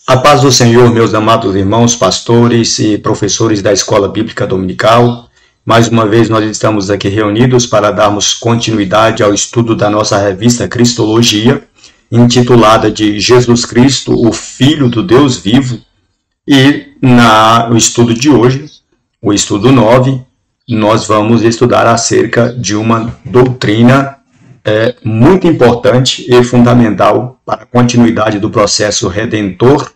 A paz do Senhor, meus amados irmãos, pastores e professores da Escola Bíblica Dominical. Mais uma vez nós estamos aqui reunidos para darmos continuidade ao estudo da nossa revista Cristologia, intitulada de Jesus Cristo, o Filho do Deus Vivo. E no estudo de hoje, o estudo 9, nós vamos estudar acerca de uma doutrina muito importante e fundamental para a continuidade do processo redentor,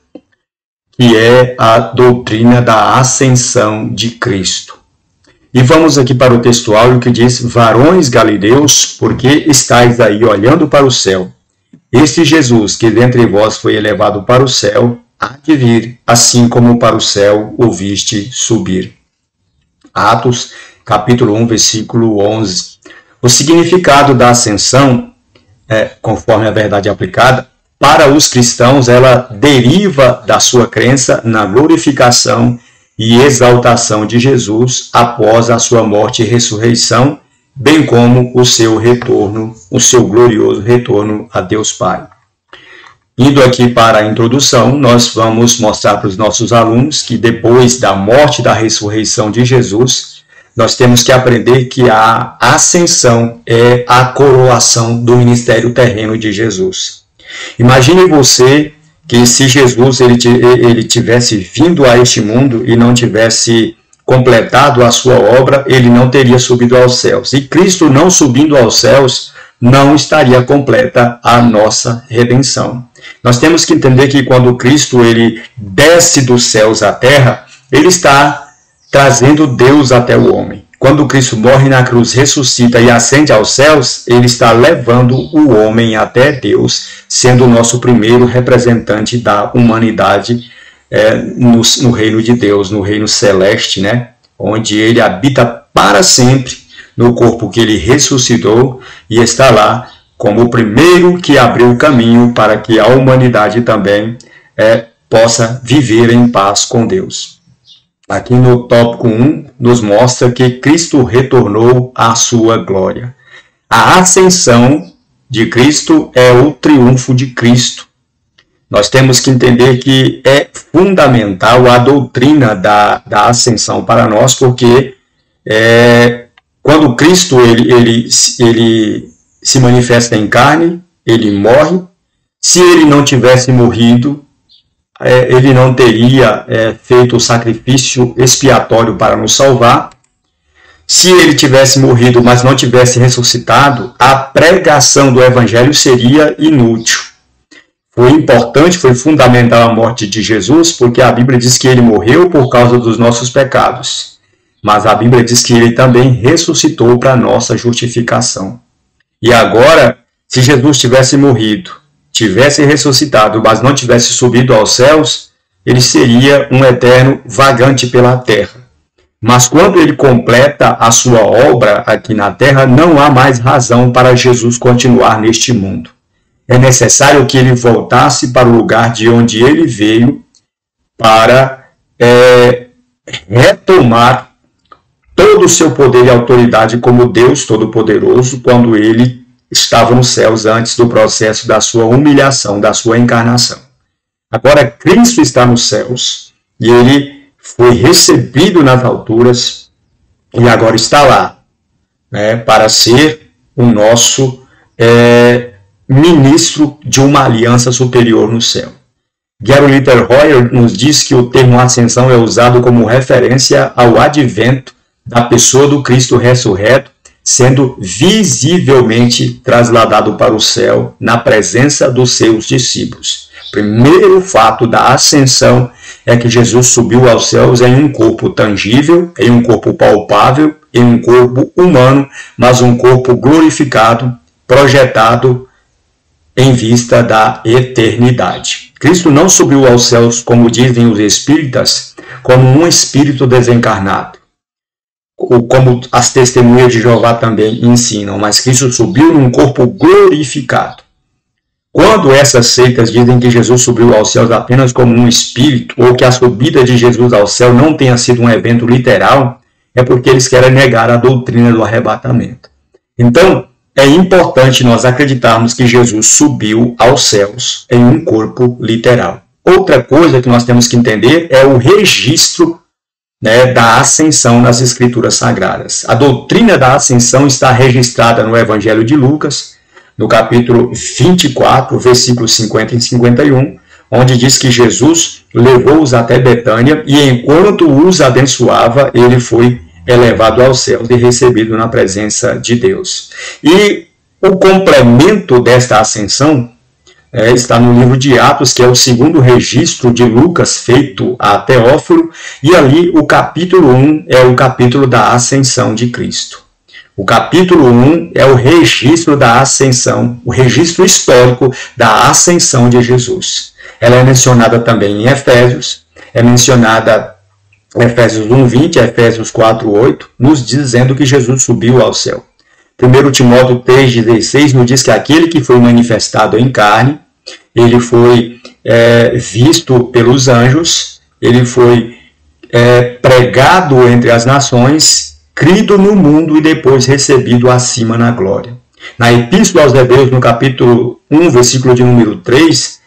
que é a doutrina da ascensão de Cristo. E vamos aqui para o textual que diz: varões galileus, por que estáis aí olhando para o céu? Este Jesus que dentre vós foi elevado para o céu, há de vir, assim como para o céu o viste subir. Atos, capítulo 1, versículo 11. O significado da ascensão, conforme a verdade aplicada, para os cristãos, ela deriva da sua crença na glorificação e exaltação de Jesus após a sua morte e ressurreição, bem como o seu retorno, o seu glorioso retorno a Deus Pai. Indo aqui para a introdução, nós vamos mostrar para os nossos alunos que depois da morte e da ressurreição de Jesus, nós temos que aprender que a ascensão é a coroação do ministério terreno de Jesus. Imagine você que se Jesus ele tivesse vindo a este mundo e não tivesse completado a sua obra, ele não teria subido aos céus. E Cristo não subindo aos céus, não estaria completa a nossa redenção. Nós temos que entender que quando Cristo ele desce dos céus à terra, ele está trazendo Deus até o homem. Quando Cristo morre na cruz, ressuscita e ascende aos céus, ele está levando o homem até Deus, sendo o nosso primeiro representante da humanidade no reino de Deus, no reino celeste, né? Onde ele habita para sempre no corpo que ele ressuscitou e está lá como o primeiro que abriu o caminho para que a humanidade também possa viver em paz com Deus. Aqui no tópico 1, nos mostra que Cristo retornou à sua glória. A ascensão de Cristo é o triunfo de Cristo. Nós temos que entender que é fundamental a doutrina da ascensão para nós, porque quando Cristo ele se manifesta em carne, ele morre. Se ele não tivesse morrido, ele não teria feito o sacrifício expiatório para nos salvar. Se ele tivesse morrido, mas não tivesse ressuscitado, a pregação do evangelho seria inútil. Foi importante, foi fundamental a morte de Jesus, porque a Bíblia diz que ele morreu por causa dos nossos pecados. Mas a Bíblia diz que ele também ressuscitou para a nossa justificação. E agora, se Jesus tivesse morrido, tivesse ressuscitado, mas não tivesse subido aos céus, ele seria um eterno vagante pela terra. Mas quando ele completa a sua obra aqui na terra, não há mais razão para Jesus continuar neste mundo. É necessário que ele voltasse para o lugar de onde ele veio para retomar todo o seu poder e autoridade como Deus Todo-Poderoso, quando ele estava nos céus antes do processo da sua humilhação, da sua encarnação. Agora Cristo está nos céus e ele foi recebido nas alturas e agora está lá, para ser o nosso ministro de uma aliança superior no céu. Gary Littleroy nos diz que o termo ascensão é usado como referência ao advento da pessoa do Cristo ressurreto, sendo visivelmente trasladado para o céu na presença dos seus discípulos. Primeiro fato da ascensão é que Jesus subiu aos céus em um corpo tangível, em um corpo palpável, em um corpo humano, mas um corpo glorificado, projetado em vista da eternidade. Cristo não subiu aos céus, como dizem os espíritas, como um espírito desencarnado, como as testemunhas de Jeová também ensinam, mas Cristo subiu num corpo glorificado. Quando essas seitas dizem que Jesus subiu aos céus apenas como um espírito, ou que a subida de Jesus ao céu não tenha sido um evento literal, é porque eles querem negar a doutrina do arrebatamento. Então, é importante nós acreditarmos que Jesus subiu aos céus em um corpo literal. Outra coisa que nós temos que entender é o registro, né, da ascensão nas Escrituras Sagradas. A doutrina da ascensão está registrada no Evangelho de Lucas, no capítulo 24, versículos 50 e 51, onde diz que Jesus levou-os até Betânia e enquanto os abençoava, ele foi elevado aos céus e recebido na presença de Deus. E o complemento desta ascensão está no livro de Atos, que é o segundo registro de Lucas feito a Teófilo, e ali o capítulo 1 é o capítulo da ascensão de Cristo. O capítulo 1 é o registro da ascensão, o registro histórico da ascensão de Jesus. Ela é mencionada também em Efésios, é mencionada em Efésios 1:20, Efésios 4:8, nos dizendo que Jesus subiu ao céu. 1 Timóteo 3:16 nos diz que aquele que foi manifestado em carne, ele foi visto pelos anjos, ele foi pregado entre as nações, crido no mundo e depois recebido acima na glória. Na Epístola aos Hebreus, no capítulo 1, versículo de número 3,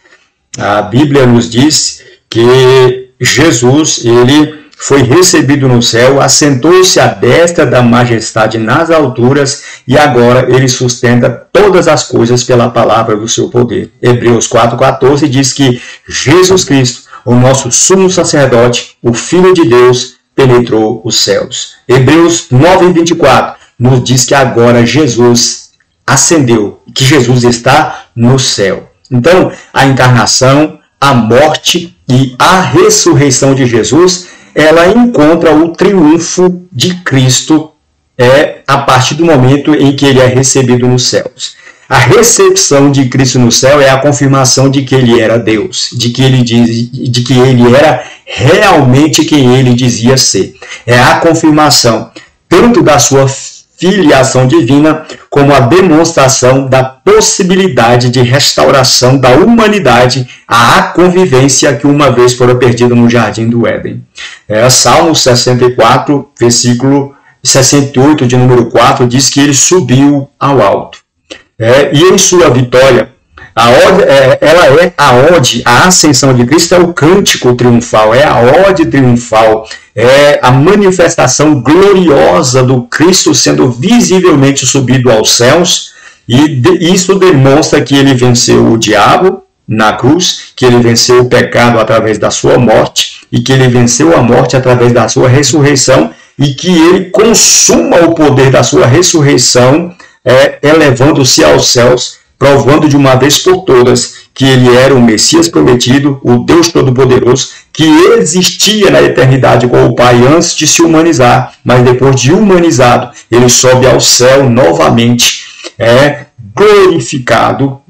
a Bíblia nos diz que Jesus, ele foi recebido no céu, assentou-se à destra da majestade nas alturas e agora ele sustenta todas as coisas pela palavra do seu poder. Hebreus 4:14 diz que Jesus Cristo, o nosso sumo sacerdote, o Filho de Deus, penetrou os céus. Hebreus 9:24 nos diz que agora Jesus ascendeu, que Jesus está no céu. Então, a encarnação, a morte e a ressurreição de Jesus, ela encontra o triunfo de Cristo a partir do momento em que ele é recebido nos céus. A recepção de Cristo no céu é a confirmação de que ele era Deus, de que ele era realmente quem ele dizia ser. É a confirmação tanto da sua filiação divina, como a demonstração da possibilidade de restauração da humanidade à convivência que uma vez fora perdida no Jardim do Éden. Salmo 64, versículo 68, de número 4, diz que ele subiu ao alto. E em sua vitória, a ascensão de Cristo é o cântico triunfal, é a ode triunfal, é a manifestação gloriosa do Cristo sendo visivelmente subido aos céus, e isso demonstra que ele venceu o diabo na cruz, que ele venceu o pecado através da sua morte, e que ele venceu a morte através da sua ressurreição, e que ele consuma o poder da sua ressurreição, elevando-se aos céus, provando de uma vez por todas que ele era o Messias prometido, o Deus Todo-Poderoso, que existia na eternidade com o Pai antes de se humanizar, mas depois de humanizado, ele sobe ao céu novamente, glorificado,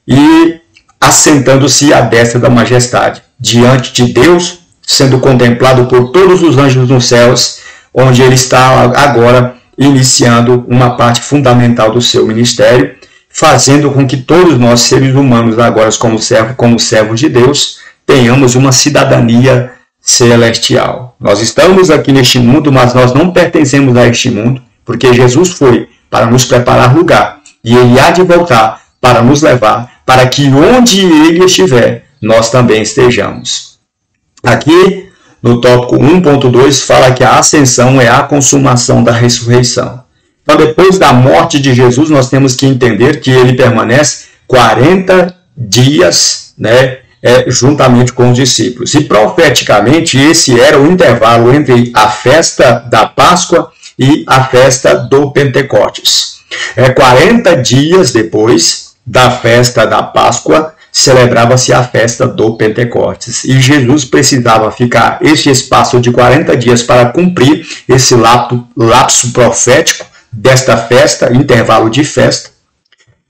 e assentando-se à destra da majestade, diante de Deus, sendo contemplado por todos os anjos nos céus, onde ele está agora iniciando uma parte fundamental do seu ministério, fazendo com que todos nós, seres humanos, agora como servos de Deus, tenhamos uma cidadania celestial. Nós estamos aqui neste mundo, mas nós não pertencemos a este mundo, porque Jesus foi para nos preparar lugar, e ele há de voltar para nos levar, para que onde ele estiver, nós também estejamos. Aqui, no tópico 1.2, fala que a ascensão é a consumação da ressurreição. Então, depois da morte de Jesus, nós temos que entender que ele permanece 40 dias, juntamente com os discípulos. E profeticamente, esse era o intervalo entre a festa da Páscoa e a festa do Pentecostes. 40 dias depois da festa da Páscoa, celebrava-se a festa do Pentecostes. E Jesus precisava ficar este espaço de 40 dias para cumprir esse lapso profético desta festa, intervalo de festa,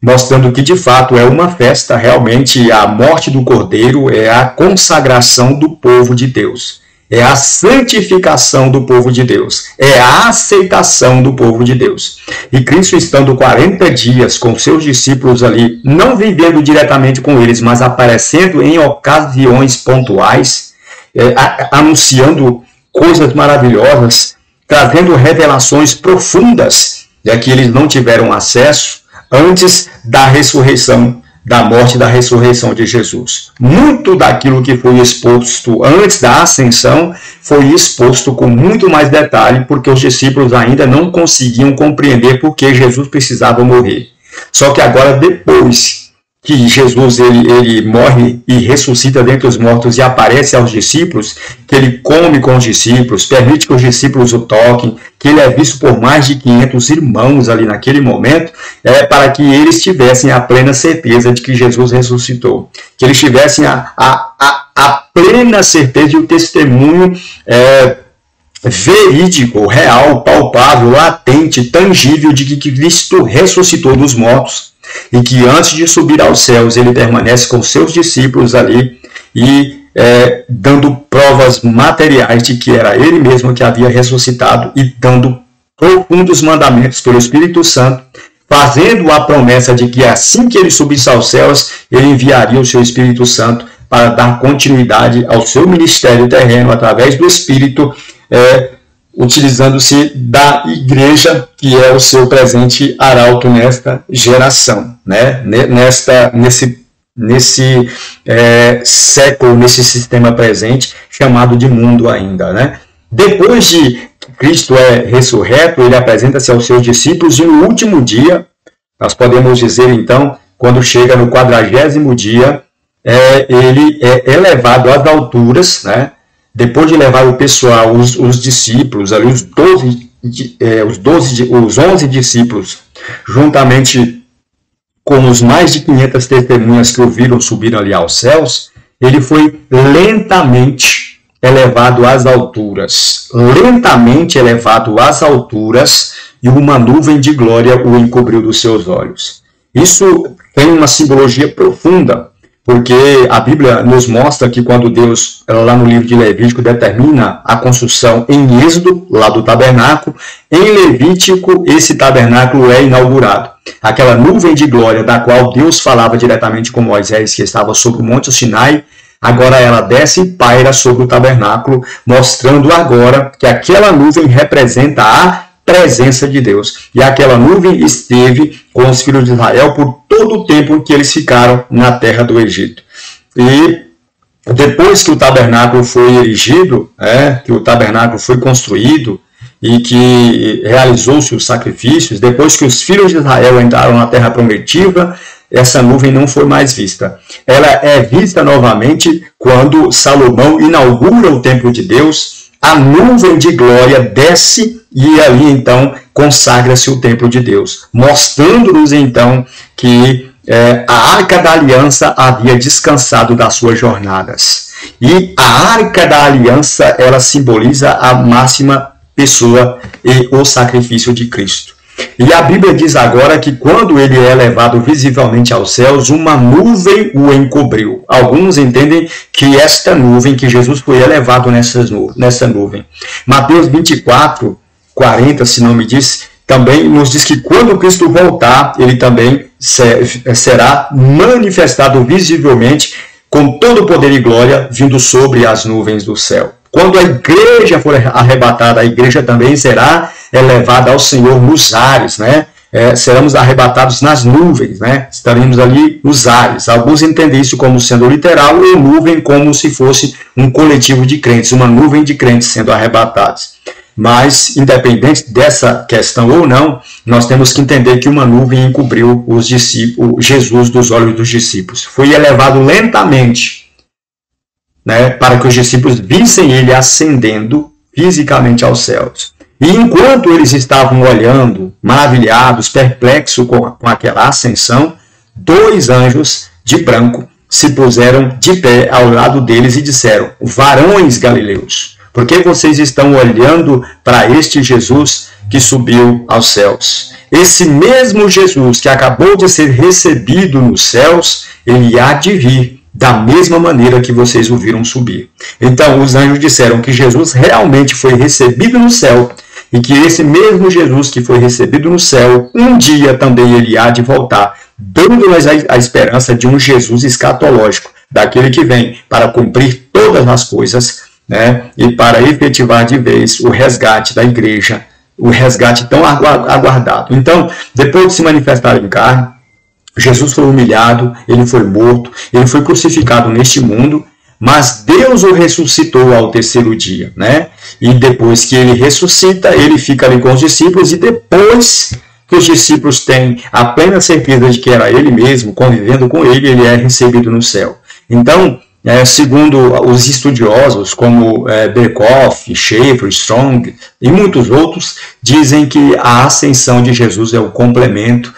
mostrando que de fato é uma festa, realmente a morte do Cordeiro é a consagração do povo de Deus, é a santificação do povo de Deus, é a aceitação do povo de Deus. E Cristo, estando 40 dias com seus discípulos ali, não vivendo diretamente com eles, mas aparecendo em ocasiões pontuais, anunciando coisas maravilhosas, trazendo revelações profundas, que eles não tiveram acesso, antes da ressurreição, da morte e da ressurreição de Jesus. Muito daquilo que foi exposto antes da ascensão foi exposto com muito mais detalhe, porque os discípulos ainda não conseguiam compreender por que Jesus precisava morrer. Só que agora, depois que Jesus ele morre e ressuscita dentre os mortos e aparece aos discípulos, que ele come com os discípulos, permite que os discípulos o toquem, que ele é visto por mais de 500 irmãos ali naquele momento, para que eles tivessem a plena certeza de que Jesus ressuscitou, que eles tivessem a plena certeza e o testemunho verídico, real, palpável, latente, tangível de que Cristo ressuscitou dos mortos e que antes de subir aos céus ele permanece com seus discípulos ali e dando provas materiais de que era ele mesmo que havia ressuscitado e dando profundos mandamentos pelo Espírito Santo, fazendo a promessa de que assim que ele subisse aos céus, ele enviaria o seu Espírito Santo para dar continuidade ao seu ministério terreno através do Espírito, utilizando-se da igreja, que é o seu presente arauto nesta geração, né? Nesse século, nesse sistema presente, chamado de mundo ainda, né? Depois de que Cristo é ressurreto, ele apresenta-se aos seus discípulos e no último dia, nós podemos dizer então, quando chega no 40º dia, ele é elevado às alturas, né? Depois de levar o pessoal, os discípulos, ali, os 11 discípulos, juntamente com os mais de 500 testemunhas que o viram subir ali aos céus, ele foi lentamente elevado às alturas. Lentamente elevado às alturas, e uma nuvem de glória o encobriu dos seus olhos. Isso tem uma simbologia profunda, porque a Bíblia nos mostra que quando Deus, lá no livro de Levítico, determina a construção em Êxodo, lá do tabernáculo, em Levítico esse tabernáculo é inaugurado. Aquela nuvem de glória da qual Deus falava diretamente com Moisés, que estava sobre o Monte Sinai, agora ela desce e paira sobre o tabernáculo, mostrando agora que aquela nuvem representa a presença de Deus. E aquela nuvem esteve com os filhos de Israel por todo o tempo em que eles ficaram na terra do Egito. E depois que o tabernáculo foi erigido, que o tabernáculo foi construído e que realizou-se os sacrifícios, depois que os filhos de Israel entraram na terra prometida, essa nuvem não foi mais vista. Ela é vista novamente quando Salomão inaugura o templo de Deus. A nuvem de glória desce e ali então consagra-se o templo de Deus, mostrando-nos então que a Arca da Aliança havia descansado das suas jornadas. E a Arca da Aliança, ela simboliza a máxima pessoa e o sacrifício de Cristo. E a Bíblia diz agora que quando ele é levado visivelmente aos céus, uma nuvem o encobriu. Alguns entendem que esta nuvem, que Jesus foi elevado nessa nuvem. Mateus 24, 40, se não me diz, também nos diz que quando Cristo voltar, ele também será manifestado visivelmente com todo o poder e glória vindo sobre as nuvens do céu. Quando a igreja for arrebatada, a igreja também será elevada ao Senhor nos ares, né? Seremos arrebatados nas nuvens, né? Estaremos ali nos ares. Alguns entendem isso como sendo literal e nuvem como se fosse um coletivo de crentes, uma nuvem de crentes sendo arrebatados. Mas, independente dessa questão ou não, nós temos que entender que uma nuvem encobriu os discípulos, Jesus dos olhos dos discípulos. Foi elevado lentamente, né, para que os discípulos vissem ele ascendendo fisicamente aos céus. E enquanto eles estavam olhando, maravilhados, perplexos com aquela ascensão, 2 anjos de branco se puseram de pé ao lado deles e disseram: varões galileus, por que vocês estão olhando para este Jesus que subiu aos céus? Esse mesmo Jesus que acabou de ser recebido nos céus, ele há de vir da mesma maneira que vocês o viram subir. Então os anjos disseram que Jesus realmente foi recebido no céu e que esse mesmo Jesus que foi recebido no céu, um dia também ele há de voltar, dando-nos a esperança de um Jesus escatológico, daquele que vem para cumprir todas as coisas, né, e para efetivar de vez o resgate da igreja o resgate tão aguardado. Então, depois de se manifestar em carne, Jesus foi humilhado, ele foi morto, ele foi crucificado neste mundo, mas Deus o ressuscitou ao terceiro dia, né? E depois que ele ressuscita, ele fica ali com os discípulos, e depois que os discípulos têm a plena certeza de que era ele mesmo, convivendo com ele, ele é recebido no céu. Então, segundo os estudiosos, como Berkhoff, Schaeffer, Strong e muitos outros, dizem que a ascensão de Jesus é o complemento,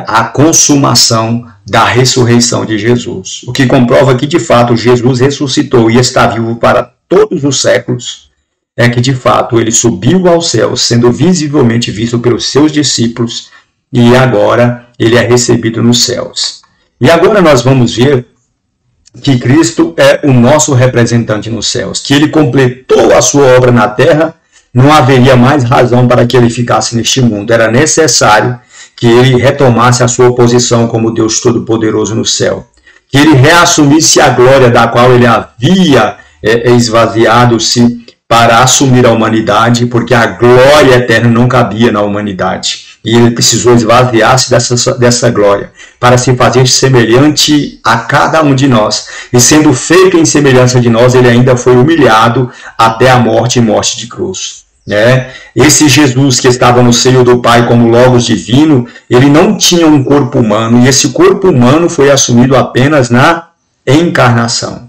a consumação da ressurreição de Jesus. O que comprova que, de fato, Jesus ressuscitou e está vivo para todos os séculos, é que, de fato, ele subiu ao céu, sendo visivelmente visto pelos seus discípulos, e agora ele é recebido nos céus. E agora nós vamos ver que Cristo é o nosso representante nos céus, que ele completou a sua obra na terra, não haveria mais razão para que ele ficasse neste mundo. Era necessário que ele retomasse a sua posição como Deus Todo-Poderoso no céu, que ele reassumisse a glória da qual ele havia esvaziado-se para assumir a humanidade, porque a glória eterna não cabia na humanidade. E ele precisou esvaziar-se dessa glória para se fazer semelhante a cada um de nós. E sendo feito em semelhança de nós, ele ainda foi humilhado até a morte e morte de cruz. Esse Jesus que estava no seio do Pai como Logos divino, ele não tinha um corpo humano, e esse corpo humano foi assumido apenas na encarnação.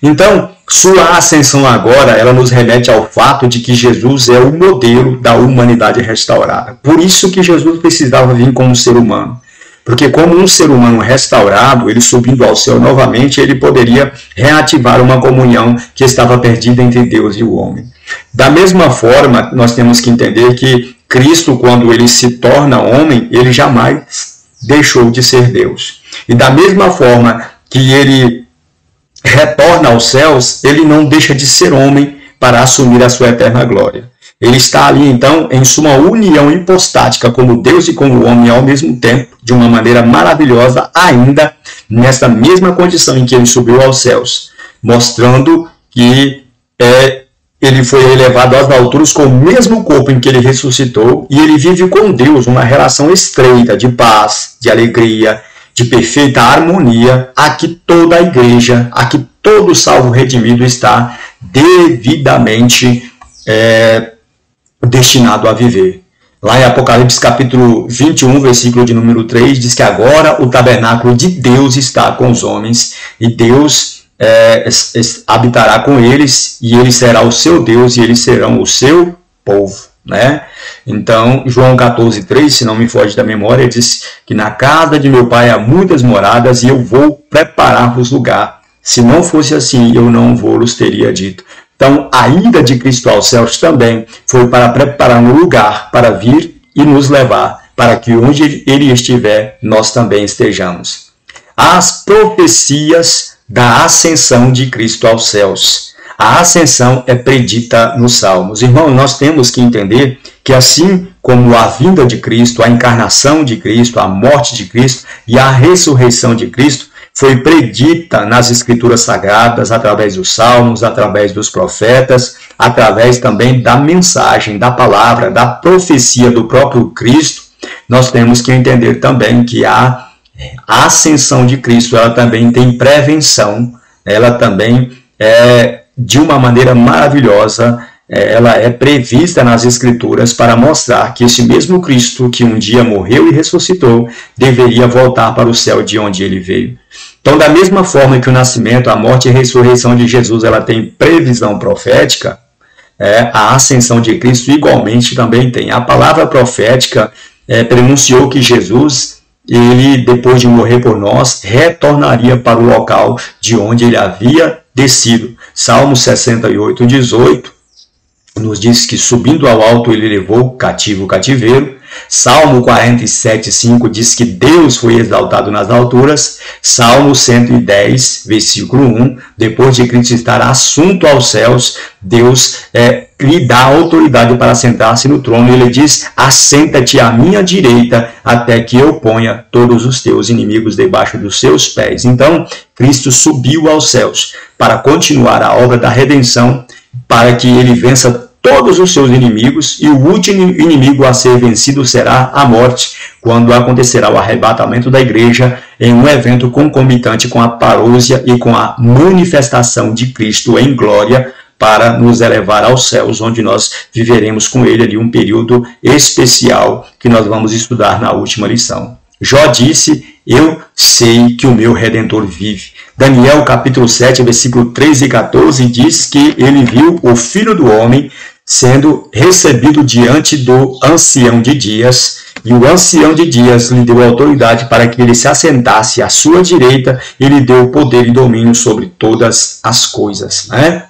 Então, sua ascensão agora, ela nos remete ao fato de que Jesus é o modelo da humanidade restaurada. Por isso que Jesus precisava vir como ser humano. Porque como um ser humano restaurado, ele subindo ao céu novamente, ele poderia reativar uma comunhão que estava perdida entre Deus e o homem. Da mesma forma, nós temos que entender que Cristo, quando ele se torna homem, ele jamais deixou de ser Deus. E da mesma forma que ele retorna aos céus, ele não deixa de ser homem para assumir a sua eterna glória. Ele está ali, então, em sua união hipostática como Deus e como homem ao mesmo tempo, de uma maneira maravilhosa, ainda nessa mesma condição em que ele subiu aos céus, mostrando que ele foi elevado às alturas com o mesmo corpo em que ele ressuscitou, e ele vive com Deus uma relação estreita de paz, de alegria, de perfeita harmonia, a que toda a igreja, a que todo salvo redimido está devidamente destinado a viver. Lá em Apocalipse capítulo 21, versículo de número 3, diz que agora o tabernáculo de Deus está com os homens, e Deus habitará com eles, e ele será o seu Deus, e eles serão o seu povo. Então, João 14,3, se não me foge da memória, diz que na casa de meu pai há muitas moradas, e eu vou preparar-vos lugar. Se não fosse assim, eu não vos teria dito. Então, a ida de Cristo aos céus também foi para preparar um lugar para vir e nos levar, para que onde ele estiver, nós também estejamos. As profecias da ascensão de Cristo aos céus. A ascensão é predita nos Salmos. Irmão, nós temos que entender que assim como a vinda de Cristo, a encarnação de Cristo, a morte de Cristo e a ressurreição de Cristo foi predita nas Escrituras Sagradas, através dos Salmos, através dos profetas, através também da mensagem, da palavra, da profecia do próprio Cristo, nós temos que entender também que a ascensão de Cristo, ela também tem prevenção, ela também de uma maneira maravilhosa, ela é prevista nas Escrituras para mostrar que esse mesmo Cristo que um dia morreu e ressuscitou, deveria voltar para o céu de onde ele veio. Então, da mesma forma que o nascimento, a morte e a ressurreição de Jesus, ela tem previsão profética, a ascensão de Cristo igualmente também tem. A palavra profética pronunciou que Jesus, ele, depois de morrer por nós, retornaria para o local de onde ele havia descido. Salmo 68, 18, nos diz que subindo ao alto ele levou cativo o cativeiro. Salmo 47, 5 diz que Deus foi exaltado nas alturas. Salmo 110, versículo 1, depois de Cristo estar assunto aos céus, Deus lhe dá autoridade para sentar-se no trono, e ele diz: assenta-te à minha direita, até que eu ponha todos os teus inimigos debaixo dos seus pés. Então, Cristo subiu aos céus para continuar a obra da redenção, para que ele vença todos os seus inimigos, e o último inimigo a ser vencido será a morte, quando acontecerá o arrebatamento da igreja em um evento concomitante com a parousia e com a manifestação de Cristo em glória, para nos elevar aos céus, onde nós viveremos com ele ali um período especial que nós vamos estudar na última lição. Jó disse: eu sei que o meu Redentor vive. Daniel capítulo 7, versículo 13 e 14 diz que ele viu o Filho do Homem sendo recebido diante do ancião de dias, e o ancião de dias lhe deu autoridade para que ele se assentasse à sua direita e lhe deu poder e domínio sobre todas as coisas, né?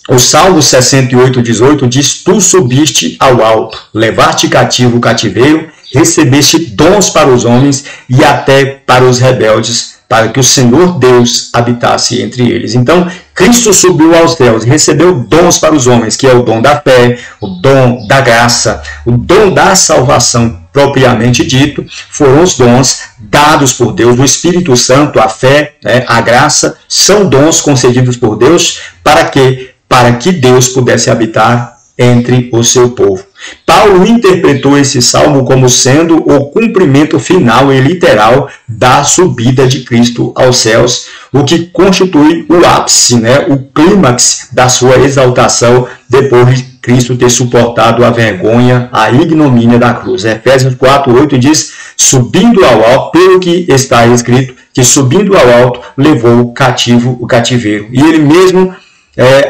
O Salmo 68:18 diz: tu subiste ao alto, levaste cativo o cativeiro, recebeste dons para os homens e até para os rebeldes, para que o Senhor Deus habitasse entre eles. Então, Cristo subiu aos céus e recebeu dons para os homens, que é o dom da fé, o dom da graça, o dom da salvação propriamente dito. Foram os dons dados por Deus, o Espírito Santo, a fé, a graça, são dons concedidos por Deus para quê? Para que Deus pudesse habitar entre o seu povo. Paulo interpretou esse salmo como sendo o cumprimento final e literal da subida de Cristo aos céus, o que constitui o ápice, o clímax da sua exaltação depois de Cristo ter suportado a vergonha, a ignomínia da cruz. Efésios 4:8 diz: subindo ao alto, pelo que está escrito, que subindo ao alto levou cativo o cativeiro. E ele mesmo,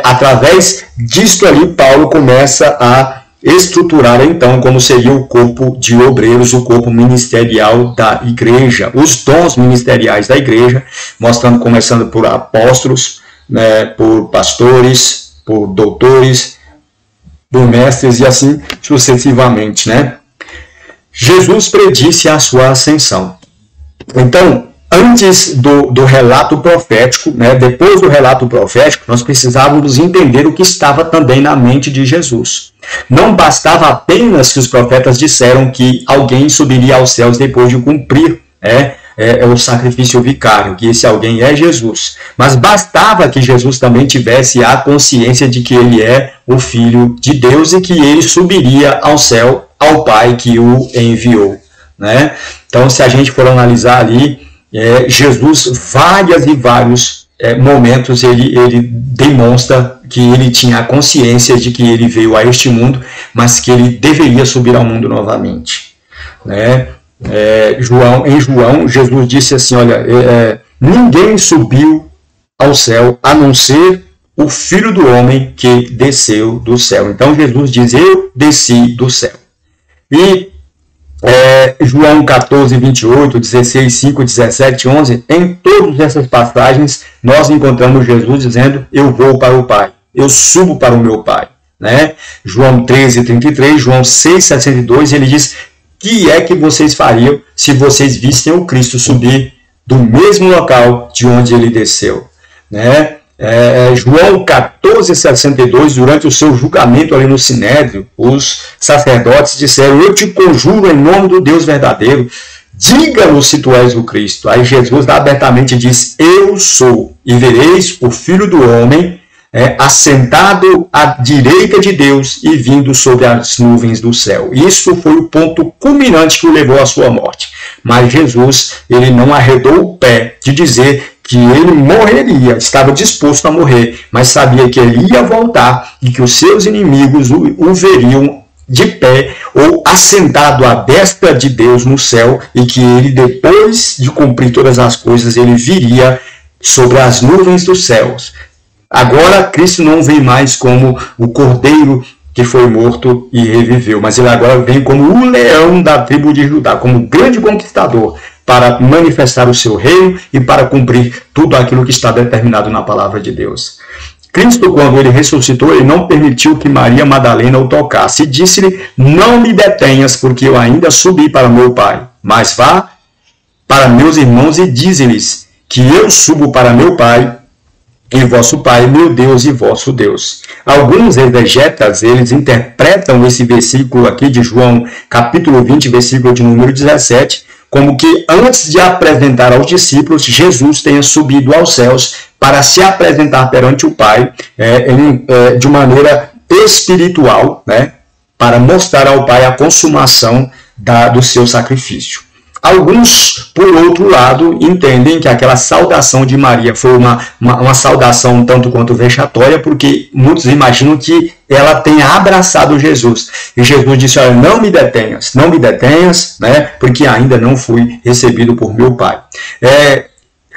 através disto ali, Paulo começa a estruturar então como seria o corpo de obreiros, o corpo ministerial da igreja, os dons ministeriais da igreja, mostrando, começando por apóstolos, por pastores, por doutores, por mestres e assim sucessivamente, Jesus predisse a sua ascensão. Então, antes do relato profético, depois do relato profético, nós precisávamos entender o que estava também na mente de Jesus. Não bastava apenas que os profetas disseram que alguém subiria aos céus depois de cumprir o sacrifício vicário, que esse alguém é Jesus. Mas bastava que Jesus também tivesse a consciência de que ele é o Filho de Deus e que ele subiria ao céu, ao Pai que o enviou. Então, se a gente for analisar ali, Jesus, vários e vários momentos, ele demonstra que ele tinha a consciência de que ele veio a este mundo, mas que ele deveria subir ao mundo novamente. Em João, Jesus disse assim: olha, ninguém subiu ao céu a não ser o Filho do Homem que desceu do céu. Então Jesus diz: eu desci do céu. E João 14, 28, 16, 5, 17, 11, em todas essas passagens nós encontramos Jesus dizendo: eu vou para o Pai, eu subo para o meu Pai. João 13, 33, João 6, 62, ele diz: que é que vocês fariam se vocês vissem o Cristo subir do mesmo local de onde ele desceu? João 14, 62, durante o seu julgamento ali no Sinédrio, os sacerdotes disseram: eu te conjuro em nome do Deus verdadeiro, diga-nos se tu és o Cristo. Aí Jesus abertamente diz: eu sou, e vereis o Filho do Homem assentado à direita de Deus e vindo sobre as nuvens do céu. Isso foi o ponto culminante que o levou à sua morte. Mas Jesus, ele não arredou o pé de dizer que ele morreria, estava disposto a morrer, mas sabia que ele ia voltar e que os seus inimigos o veriam de pé ou assentado à destra de Deus no céu, e que ele, depois de cumprir todas as coisas, ele viria sobre as nuvens dos céus. Agora, Cristo não vem mais como o cordeiro que foi morto e reviveu, mas ele agora vem como o leão da tribo de Judá, como o grande conquistador, para manifestar o seu reino e para cumprir tudo aquilo que está determinado na palavra de Deus. Cristo, quando ele ressuscitou, ele não permitiu que Maria Madalena o tocasse. Disse-lhe: não me detenhas, porque eu ainda subi para meu Pai. Mas vá para meus irmãos e dize-lhes que eu subo para meu Pai e vosso Pai, meu Deus e vosso Deus. Alguns exegetas, eles interpretam esse versículo aqui de João, capítulo 20, versículo de número 17, como que antes de apresentar aos discípulos, Jesus tenha subido aos céus para se apresentar perante o Pai de maneira espiritual, né, para mostrar ao Pai a consumação do seu sacrifício. Alguns, por outro lado, entendem que aquela saudação de Maria foi uma saudação um tanto quanto vexatória, porque muitos imaginam que ela tenha abraçado Jesus. E Jesus disse: olha, não me detenhas, né, porque ainda não fui recebido por meu Pai.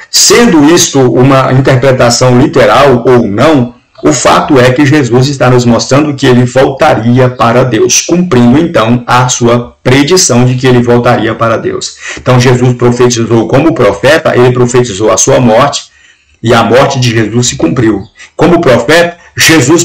Sendo isto uma interpretação literal ou não, o fato é que Jesus está nos mostrando que ele voltaria para Deus, cumprindo então a sua predição de que ele voltaria para Deus. Então Jesus profetizou como profeta, ele profetizou a sua morte, e a morte de Jesus se cumpriu. Como profeta, Jesus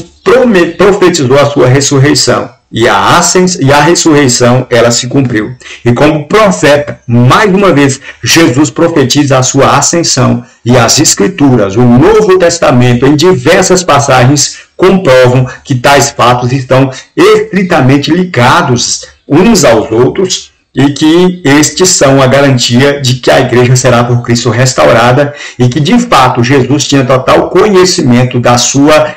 profetizou a sua ressurreição, e a ressurreição ela se cumpriu. E como profeta, mais uma vez, Jesus profetiza a sua ascensão, e as Escrituras, o Novo Testamento, em diversas passagens, comprovam que tais fatos estão estritamente ligados uns aos outros, e que estes são a garantia de que a igreja será por Cristo restaurada, e que de fato Jesus tinha total conhecimento da sua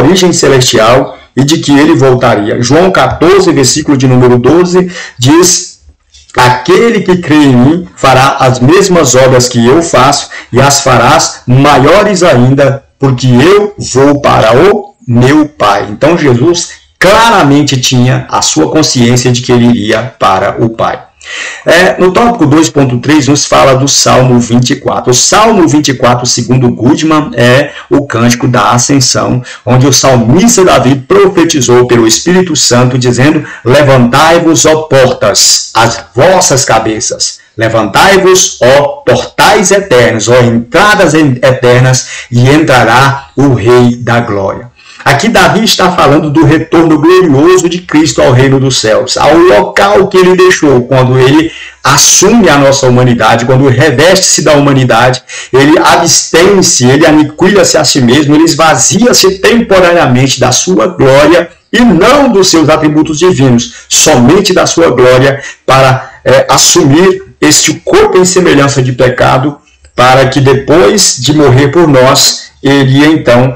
origem celestial e de que ele voltaria. João 14, versículo de número 12, diz: aquele que crê em mim fará as mesmas obras que eu faço, e as farás maiores ainda, porque eu vou para o meu Pai. Então Jesus claramente tinha a sua consciência de que ele iria para o Pai. No tópico 2.3 nos fala do Salmo 24. O Salmo 24, segundo Goodman, é o cântico da ascensão, onde o salmista Davi profetizou pelo Espírito Santo, dizendo: levantai-vos, ó portas, as vossas cabeças. Levantai-vos, ó portais eternos, ó entradas eternas, e entrará o Rei da Glória. Aqui Davi está falando do retorno glorioso de Cristo ao reino dos céus, ao local que ele deixou quando ele assume a nossa humanidade, quando reveste-se da humanidade, ele abstém-se, ele aniquila-se a si mesmo, ele esvazia-se temporariamente da sua glória e não dos seus atributos divinos, somente da sua glória, para assumir este corpo em semelhança de pecado, para que depois de morrer por nós, ele ia então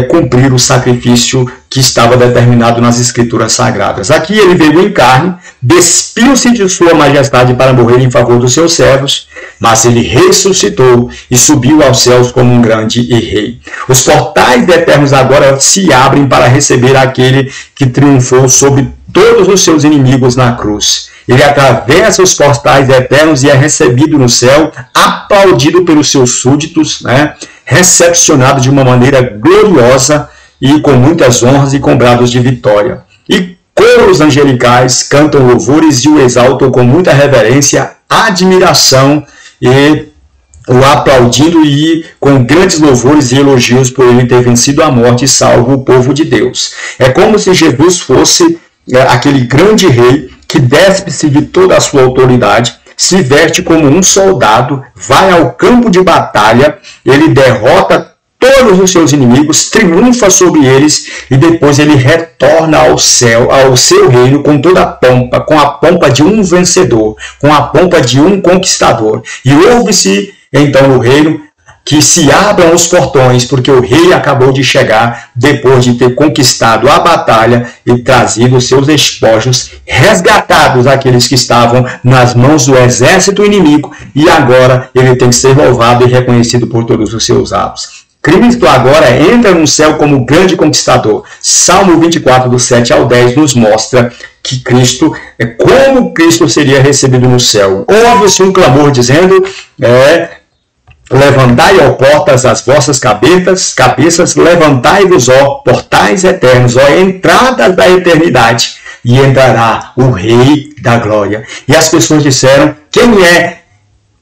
cumprir o sacrifício que estava determinado nas Escrituras Sagradas. Aqui ele veio em carne, despiu-se de sua majestade para morrer em favor dos seus servos, mas ele ressuscitou e subiu aos céus como um grande e rei. Os portais eternos agora se abrem para receber aquele que triunfou sobre todos os seus inimigos na cruz. Ele atravessa os portais eternos e é recebido no céu, aplaudido pelos seus súditos, né? Recepcionado de uma maneira gloriosa e com muitas honras e com brados de vitória. E coros angelicais cantam louvores e o exaltam com muita reverência, admiração e o aplaudindo e com grandes louvores e elogios por ele ter vencido a morte e salvo o povo de Deus. É como se Jesus fosse aquele grande rei que despe-se de toda a sua autoridade, se veste como um soldado, vai ao campo de batalha, ele derrota todos os seus inimigos, triunfa sobre eles e depois ele retorna ao céu, ao seu reino com toda a pompa, com a pompa de um vencedor, com a pompa de um conquistador. E ouve-se então no reino que se abram os portões, porque o rei acabou de chegar depois de ter conquistado a batalha e trazido os seus despojos, resgatados aqueles que estavam nas mãos do exército inimigo, e agora ele tem que ser louvado e reconhecido por todos os seus atos. Cristo agora entra no céu como grande conquistador. Salmo 24, do 7 ao 10, nos mostra que Cristo, como Cristo seria recebido no céu. Houve-se um clamor dizendo: levantai, ó portas, as vossas cabeças, levantai-vos, ó portais eternos, ó entradas da eternidade, e entrará o Rei da Glória. E as pessoas disseram: quem é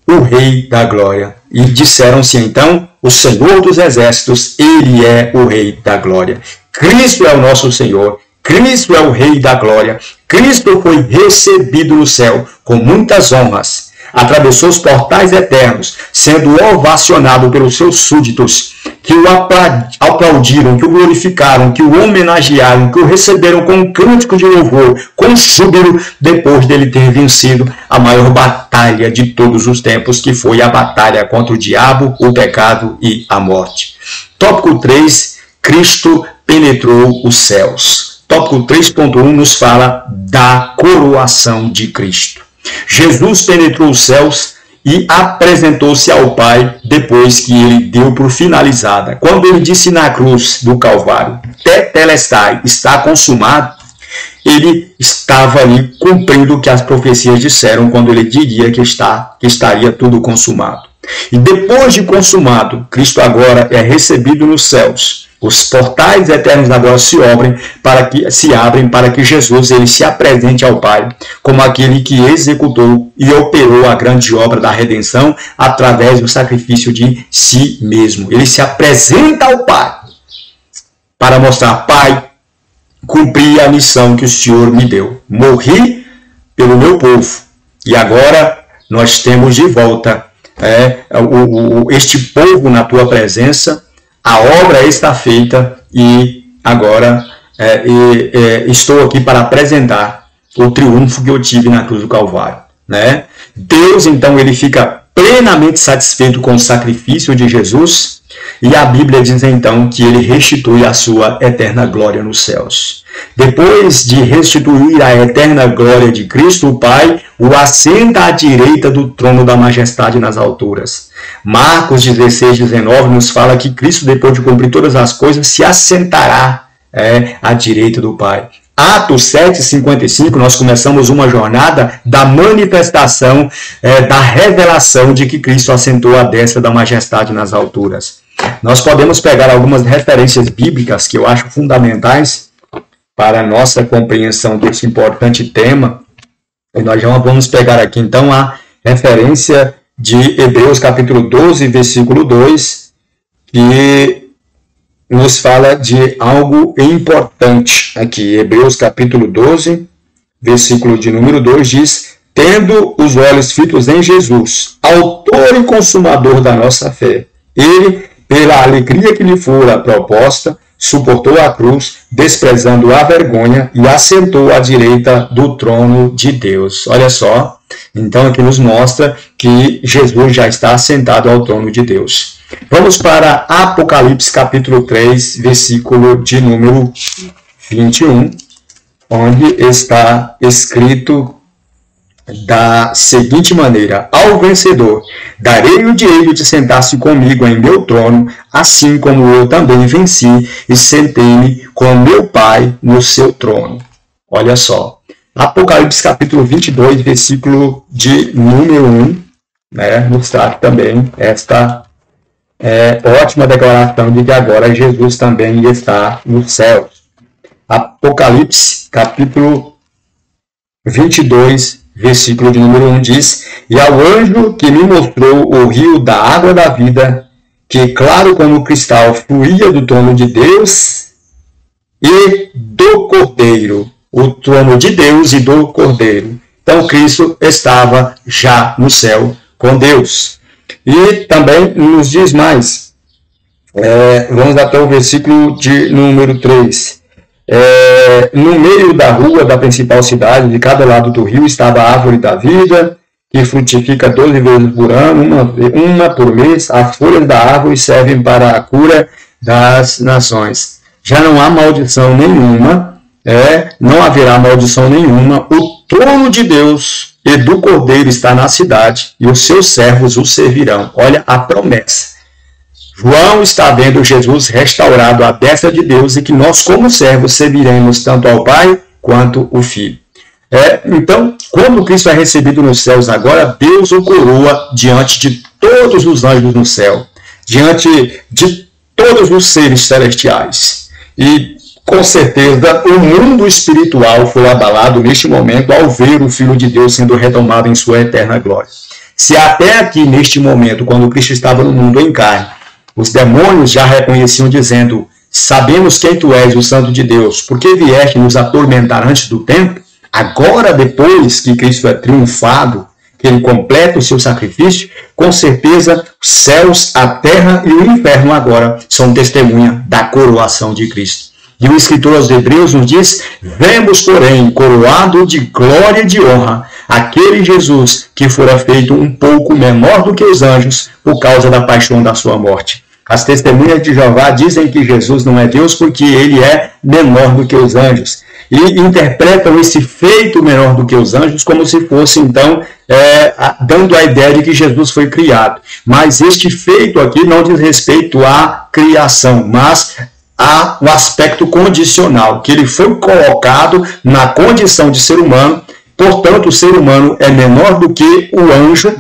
o Rei da Glória? E disseram-se então: o Senhor dos Exércitos, ele é o Rei da Glória. Cristo é o nosso Senhor, Cristo é o Rei da Glória. Cristo foi recebido no céu com muitas honras. Atravessou os portais eternos, sendo ovacionado pelos seus súditos, que o aplaudiram, que o glorificaram, que o homenagearam, que o receberam com um cântico de louvor, com júbilo, depois dele ter vencido a maior batalha de todos os tempos, que foi a batalha contra o diabo, o pecado e a morte. Tópico 3, Cristo penetrou os céus. Tópico 3.1 nos fala da coroação de Cristo. Jesus penetrou os céus e apresentou-se ao Pai depois que ele deu por finalizada. Quando ele disse na cruz do Calvário, Tetelestai, está consumado, ele estava ali cumprindo o que as profecias disseram quando ele diria que estaria tudo consumado. E depois de consumado, Cristo agora é recebido nos céus. Os portais eternos agora se abrem para que Jesus ele se apresente ao Pai como aquele que executou e operou a grande obra da redenção através do sacrifício de si mesmo. Ele se apresenta ao Pai para mostrar: Pai, cumpri a missão que o Senhor me deu. Morri pelo meu povo e agora nós temos de volta este povo na tua presença. A obra está feita e agora estou aqui para apresentar o triunfo que eu tive na cruz do Calvário. Né? Deus, então, ele fica plenamente satisfeito com o sacrifício de Jesus e a Bíblia diz, então, que ele restitui a sua eterna glória nos céus. Depois de restituir a eterna glória de Cristo, o Pai o assenta à direita do trono da majestade nas alturas. Marcos 16:19 nos fala que Cristo, depois de cumprir todas as coisas, se assentará à direita do Pai. Atos 7:55, nós começamos uma jornada da manifestação, da revelação de que Cristo assentou à destra da majestade nas alturas. Nós podemos pegar algumas referências bíblicas que eu acho fundamentais para a nossa compreensão desse importante tema. E nós já vamos pegar aqui então a referência de Hebreus capítulo 12, versículo 2, que nos fala de algo importante aqui. Hebreus capítulo 12, versículo de número 2 diz: tendo os olhos fitos em Jesus, autor e consumador da nossa fé, ele, pela alegria que lhe fora proposta, suportou a cruz, desprezando a vergonha, e assentou à direita do trono de Deus. Olha só, então aqui nos mostra que Jesus já está assentado ao trono de Deus. Vamos para Apocalipse capítulo 3, versículo de número 21, onde está escrito da seguinte maneira: ao vencedor darei o direito de sentar-se comigo em meu trono, assim como eu também venci e sentei-me com meu Pai no seu trono. Olha só, Apocalipse capítulo 22, versículo de número 1, nos traz também esta ótima declaração de que agora Jesus também está no céu. Apocalipse capítulo 22, versículo de número 1 diz: e ao anjo que me mostrou o rio da água da vida, que claro como cristal fluía do trono de Deus e do Cordeiro. O trono de Deus e do Cordeiro. Então Cristo estava já no céu com Deus. E também nos diz mais. Vamos até o versículo de número 3. No meio da rua da principal cidade, de cada lado do rio, estava a árvore da vida, que frutifica 12 vezes por ano, uma por mês. As folhas da árvore servem para a cura das nações. Já não há maldição nenhuma, não haverá maldição nenhuma. O trono de Deus e do Cordeiro está na cidade, e os seus servos o servirão. Olha a promessa. João está vendo Jesus restaurado à destra de Deus e que nós, como servos, serviremos tanto ao Pai quanto o Filho. Então, quando Cristo é recebido nos céus agora, Deus o coroa diante de todos os anjos no céu, diante de todos os seres celestiais. E, com certeza, o mundo espiritual foi abalado neste momento ao ver o Filho de Deus sendo retomado em sua eterna glória. Se até aqui, neste momento, quando Cristo estava no mundo em carne, os demônios já reconheciam dizendo: sabemos quem tu és, o Santo de Deus, porque vieste nos atormentar antes do tempo. Agora, depois que Cristo é triunfado, que ele completa o seu sacrifício, com certeza os céus, a terra e o inferno agora são testemunha da coroação de Cristo. E o escritor aos Hebreus nos diz: vemos, porém, coroado de glória e de honra, aquele Jesus que fora feito um pouco menor do que os anjos por causa da paixão da sua morte. As testemunhas de Jeová dizem que Jesus não é Deus porque ele é menor do que os anjos. E interpretam esse feito menor do que os anjos como se fosse, então, dando a ideia de que Jesus foi criado. Mas este feito aqui não diz respeito à criação, mas há um aspecto condicional, que ele foi colocado na condição de ser humano, portanto, o ser humano é menor do que o anjo,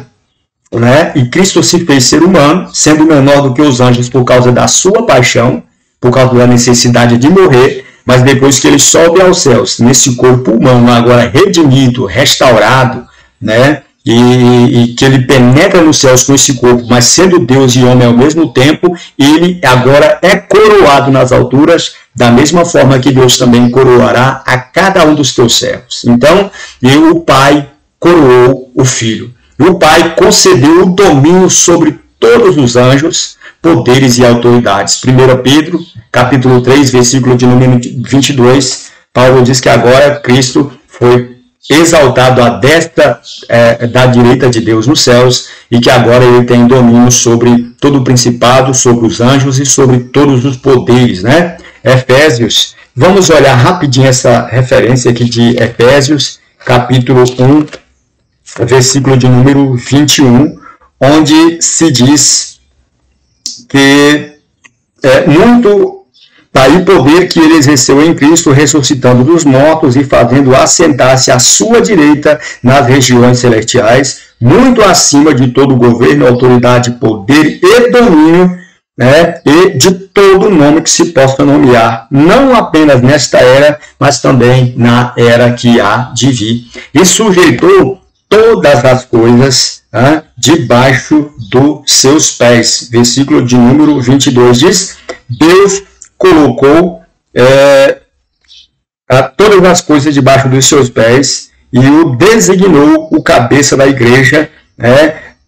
né? E Cristo se fez ser humano, sendo menor do que os anjos por causa da sua paixão, por causa da necessidade de morrer, mas depois que ele sobe aos céus, nesse corpo humano agora redimido, restaurado, né? E que ele penetra nos céus com esse corpo, mas sendo Deus e homem ao mesmo tempo, ele agora é coroado nas alturas, da mesma forma que Deus também coroará a cada um dos teus servos. Então, o Pai coroou o Filho. E o Pai concedeu o domínio sobre todos os anjos, poderes e autoridades. 1 Pedro, capítulo 3, versículo de número 22, Paulo diz que agora Cristo foi exaltado à destra da direita de Deus nos céus, e que agora ele tem domínio sobre todo o principado, sobre os anjos e sobre todos os poderes, né? Efésios, vamos olhar rapidinho essa referência aqui de Efésios, capítulo 1, versículo de número 21, onde se diz que muito daí poder que ele exerceu em Cristo, ressuscitando dos mortos e fazendo assentar-se à sua direita nas regiões celestiais, muito acima de todo governo, autoridade, poder e domínio, né, e de todo nome que se possa nomear, não apenas nesta era, mas também na era que há de vir. E sujeitou todas as coisas debaixo dos seus pés. Versículo de número 22 diz: Deus colocou todas as coisas debaixo dos seus pés e o designou o cabeça da igreja,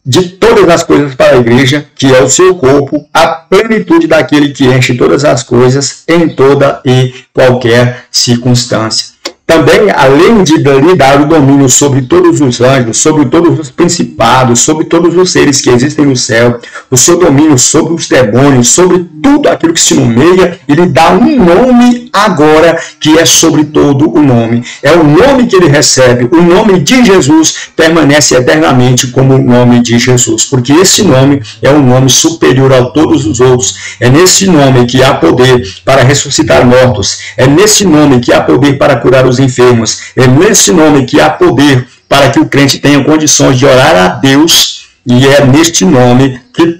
de todas as coisas para a igreja, que é o seu corpo, a plenitude daquele que enche todas as coisas em toda e qualquer circunstância. Também, além de lhe dar o domínio sobre todos os anjos, sobre todos os principados, sobre todos os seres que existem no céu, o seu domínio sobre os demônios, sobre tudo aquilo que se nomeia, ele dá um nome agora que é sobre todo o nome. É o nome que ele recebe, o nome de Jesus permanece eternamente como o nome de Jesus, porque esse nome é um nome superior a todos os outros. É nesse nome que há poder para ressuscitar mortos, é nesse nome que há poder para curar os enfermos, é nesse nome que há poder para que o crente tenha condições de orar a Deus, e é neste nome que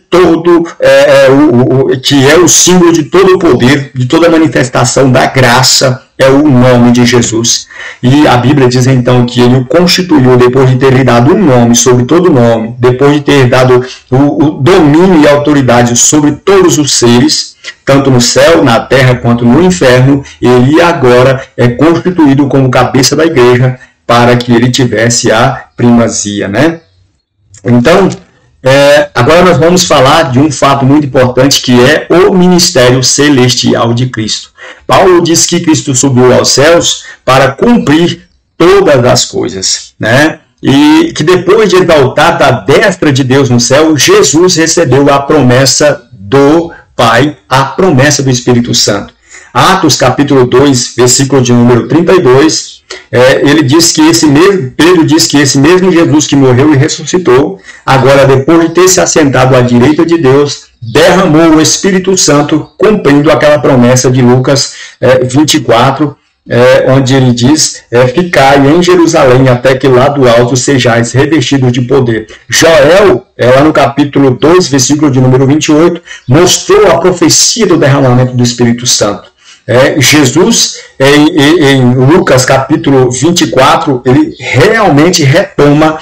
que é o símbolo de todo o poder, de toda a manifestação da graça, é o nome de Jesus. E a Bíblia diz então que ele o constituiu depois de ter lhe dado um nome sobre todo nome, depois de ter dado o domínio e autoridade sobre todos os seres, tanto no céu, na terra, quanto no inferno. Ele agora é constituído como cabeça da igreja para que ele tivesse a primazia, né? Então, agora nós vamos falar de um fato muito importante, que é o ministério celestial de Cristo. Paulo diz que Cristo subiu aos céus para cumprir todas as coisas, né? E que depois de exaltado à destra de Deus no céu, Jesus recebeu a promessa do Pai, a promessa do Espírito Santo. Atos capítulo 2, versículo de número 32, ele diz que Pedro diz que esse mesmo Jesus que morreu e ressuscitou, agora depois de ter se assentado à direita de Deus, derramou o Espírito Santo, cumprindo aquela promessa de Lucas 24, onde ele diz: ficai em Jerusalém até que lá do alto sejais revestidos de poder. Joel, lá no capítulo 2, versículo de número 28, mostrou a profecia do derramamento do Espírito Santo. Jesus, em Lucas capítulo 24, ele realmente retoma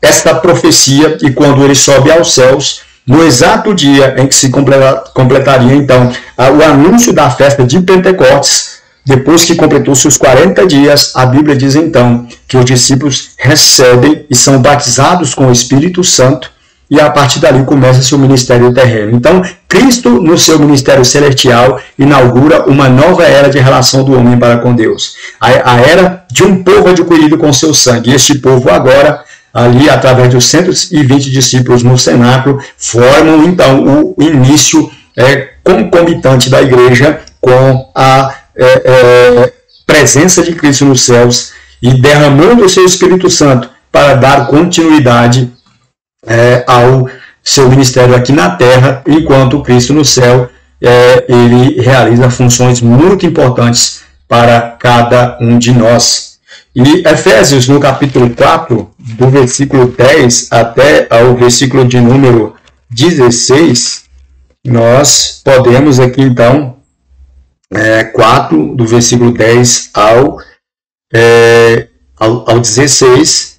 esta profecia, e quando ele sobe aos céus, no exato dia em que se completaria então o anúncio da festa de Pentecostes, depois que completou-se os 40 dias, a Bíblia diz então que os discípulos recebem e são batizados com o Espírito Santo, e a partir dali começa seu ministério terreno. Então, Cristo, no seu ministério celestial, inaugura uma nova era de relação do homem para com Deus. A era de um povo adquirido com seu sangue. E este povo agora, ali através dos 120 discípulos no cenáculo, formam então o início concomitante da igreja com a presença de Cristo nos céus e derramando o seu Espírito Santo para dar continuidade ao seu ministério aqui na terra, enquanto Cristo no céu ele realiza funções muito importantes para cada um de nós. E Efésios, no capítulo 4, do versículo 10 até ao versículo de número 16, nós podemos aqui então, 4, do versículo 10 ao 16,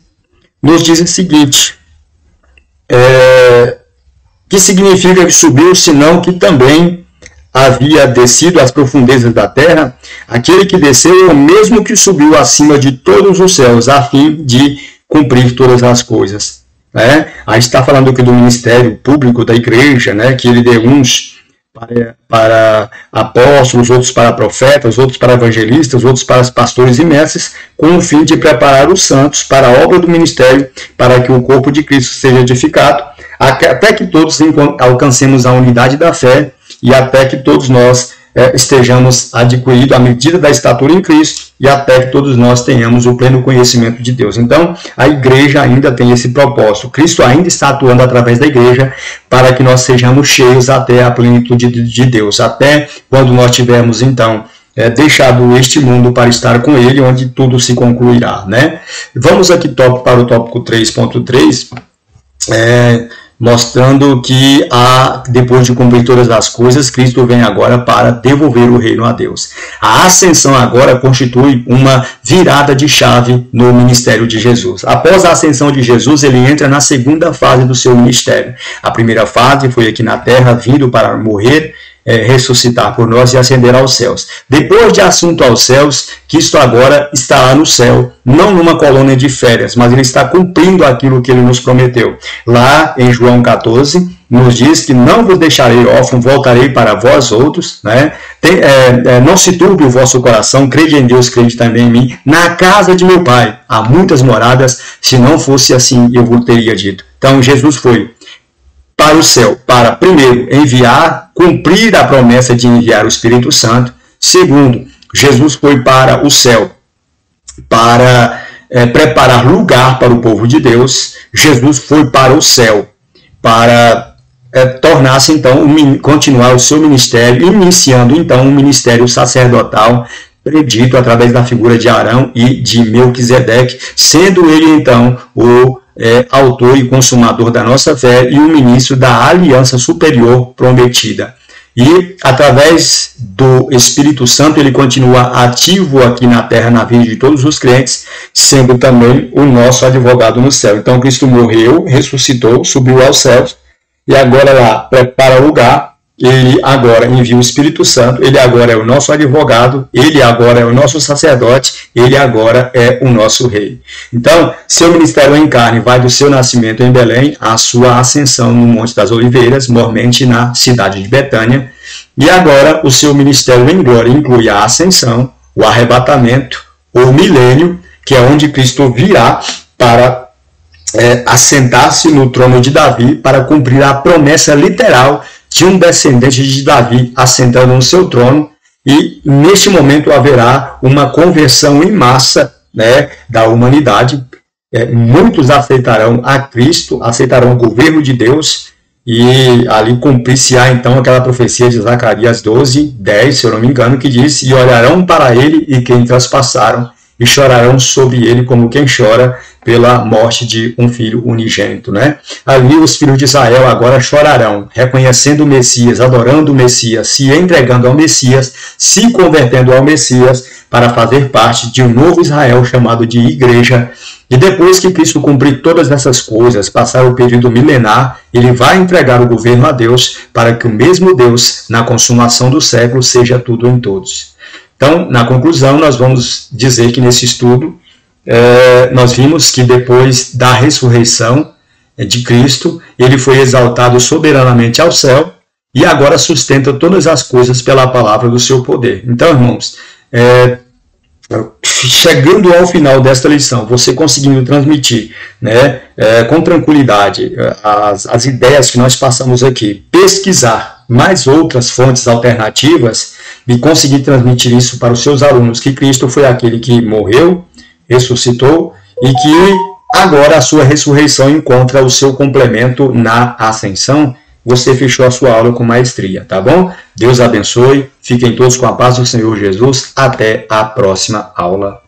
nos diz o seguinte: que significa que subiu, senão que também havia descido às profundezas da terra? Aquele que desceu é o mesmo que subiu acima de todos os céus, a fim de cumprir todas as coisas. Aí está falando aqui do ministério público da igreja, que ele deu uns para apóstolos, outros para profetas, outros para evangelistas, outros para pastores e mestres, com o fim de preparar os santos para a obra do ministério, para que o corpo de Cristo seja edificado, até que todos alcancemos a unidade da fé e até que todos nós estejamos adquiridos à medida da estatura em Cristo e até que todos nós tenhamos o pleno conhecimento de Deus. Então, a igreja ainda tem esse propósito. Cristo ainda está atuando através da igreja para que nós sejamos cheios até a plenitude de Deus, até quando nós tivermos, então, deixado este mundo para estar com Ele, onde tudo se concluirá. Vamos aqui para o tópico 3.3, mostrando que depois de cumprir todas as coisas, Cristo vem agora para devolver o reino a Deus. A ascensão agora constitui uma virada de chave no ministério de Jesus. Após a ascensão de Jesus, ele entra na segunda fase do seu ministério. A primeira fase foi aqui na terra, vindo para morrer, ressuscitar por nós e ascender aos céus. Depois de assunto aos céus, Cristo agora está lá no céu, não numa colônia de férias, mas ele está cumprindo aquilo que ele nos prometeu. Lá em João 14, nos diz que não vos deixarei órfão, voltarei para vós outros. Não se turbe o vosso coração, crede em Deus, crede também em mim. Na casa de meu Pai há muitas moradas, se não fosse assim eu vos teria dito. Então Jesus foi para o céu, para, primeiro, cumprir a promessa de enviar o Espírito Santo. Segundo, Jesus foi para o céu para preparar lugar para o povo de Deus. Jesus foi para o céu para tornar-se, então, continuar o seu ministério, iniciando, então, um ministério sacerdotal predito através da figura de Arão e de Melquisedeque, sendo ele, então, o autor e consumador da nossa fé e o ministro da aliança superior prometida. E, através do Espírito Santo, ele continua ativo aqui na terra, na vida de todos os crentes, sendo também o nosso advogado no céu. Então, Cristo morreu, ressuscitou, subiu aos céus, e agora lá prepara lugar. Ele agora envia o Espírito Santo, ele agora é o nosso advogado, ele agora é o nosso sacerdote, ele agora é o nosso rei. Então, seu ministério em carne vai do seu nascimento em Belém à sua ascensão no Monte das Oliveiras, mormente na cidade de Betânia. E agora o seu ministério em glória inclui a ascensão, o arrebatamento, o milênio, que é onde Cristo virá para assentar-se no trono de Davi, para cumprir a promessa literal de um descendente de Davi assentando no seu trono, e neste momento haverá uma conversão em massa da humanidade. Muitos aceitarão a Cristo, aceitarão o governo de Deus, e ali cumprir-se-á então aquela profecia de Zacarias 12:10, se eu não me engano, que diz: e olharão para ele e quem traspassaram, e chorarão sobre ele como quem chora pela morte de um filho unigênito. Ali os filhos de Israel agora chorarão, reconhecendo o Messias, adorando o Messias, se entregando ao Messias, se convertendo ao Messias, para fazer parte de um novo Israel chamado de igreja. E depois que Cristo cumprir todas essas coisas, passar o período milenar, ele vai entregar o governo a Deus, para que o mesmo Deus, na consumação do século, seja tudo em todos. Então, na conclusão, nós vamos dizer que nesse estudo, nós vimos que depois da ressurreição de Cristo, ele foi exaltado soberanamente ao céu e agora sustenta todas as coisas pela palavra do seu poder. Então, irmãos, chegando ao final desta lição, você conseguindo transmitir, né, com tranquilidade as ideias que nós passamos aqui, pesquisar mais outras fontes alternativas e conseguir transmitir isso para os seus alunos, que Cristo foi aquele que morreu, ressuscitou e que agora a sua ressurreição encontra o seu complemento na ascensão, você fechou a sua aula com maestria, tá bom? Deus abençoe, fiquem todos com a paz do Senhor Jesus, até a próxima aula.